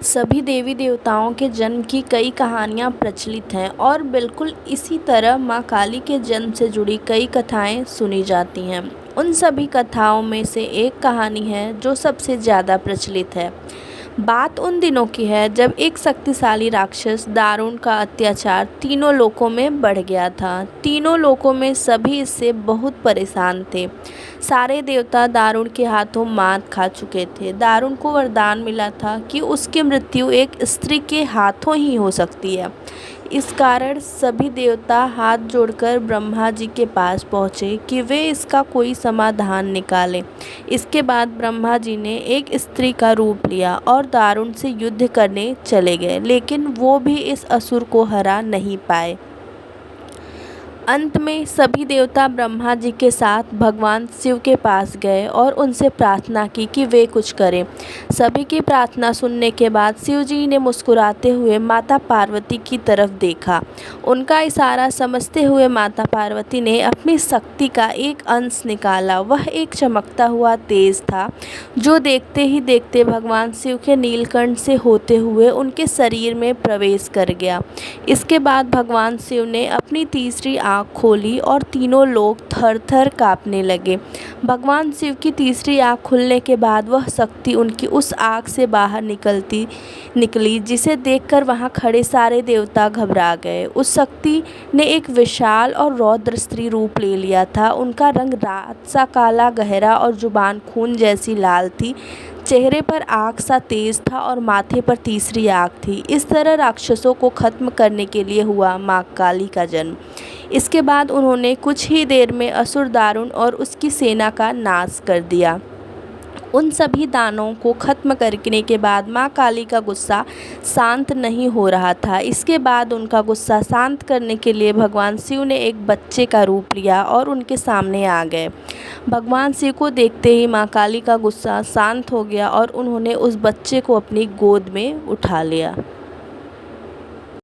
सभी देवी देवताओं के जन्म की कई कहानियाँ प्रचलित हैं और बिल्कुल इसी तरह माँ काली के जन्म से जुड़ी कई कथाएं सुनी जाती हैं। उन सभी कथाओं में से एक कहानी है जो सबसे ज़्यादा प्रचलित है। बात उन दिनों की है जब एक शक्तिशाली राक्षस दारुण का अत्याचार तीनों लोकों में बढ़ गया था। तीनों लोकों में सभी इससे बहुत परेशान थे। सारे देवता दारुण के हाथों मात खा चुके थे। दारुण को वरदान मिला था कि उसकी मृत्यु एक स्त्री के हाथों ही हो सकती है। इस कारण सभी देवता हाथ जोड़कर ब्रह्मा जी के पास पहुँचे कि वे इसका कोई समाधान निकालें। इसके बाद ब्रह्मा जी ने एक स्त्री का रूप लिया और दारुण से युद्ध करने चले गए, लेकिन वो भी इस असुर को हरा नहीं पाए। अंत में सभी देवता ब्रह्मा जी के साथ भगवान शिव के पास गए और उनसे प्रार्थना की कि वे कुछ करें। सभी की प्रार्थना सुनने के बाद शिव जी ने मुस्कुराते हुए माता पार्वती की तरफ देखा। उनका इशारा समझते हुए माता पार्वती ने अपनी शक्ति का एक अंश निकाला। वह एक चमकता हुआ तेज था जो देखते ही देखते भगवान शिव के नीलकंठ से होते हुए उनके शरीर में प्रवेश कर गया। इसके बाद भगवान शिव ने अपनी तीसरी आँख खोली और तीनों लोग थर-थर काँपने लगे। भगवान शिव की तीसरी आँख खुलने के बाद वह शक्ति उनकी उस आँख से बाहर निकली जिसे देखकर वहाँ खड़े सारे देवता घबरा गए। उस शक्ति ने एक विशाल और रौद्र स्त्री रूप ले लिया था। उनका रंग रात सा काला गहरा और जुबान खून जैसी लाल थी। चेहरे पर आग सा तेज था और माथे पर तीसरी आग थी। इस तरह राक्षसों को खत्म करने के लिए हुआ माँ काली का जन्म। इसके बाद उन्होंने कुछ ही देर में असुर दारुण और उसकी सेना का नाश कर दिया। उन सभी दानवों को खत्म करने के बाद माँ काली का गुस्सा शांत नहीं हो रहा था। इसके बाद उनका गुस्सा शांत करने के लिए भगवान शिव ने एक बच्चे का रूप लिया और उनके सामने आ गए। भगवान शिव को देखते ही माँ काली का गुस्सा शांत हो गया और उन्होंने उस बच्चे को अपनी गोद में उठा लिया।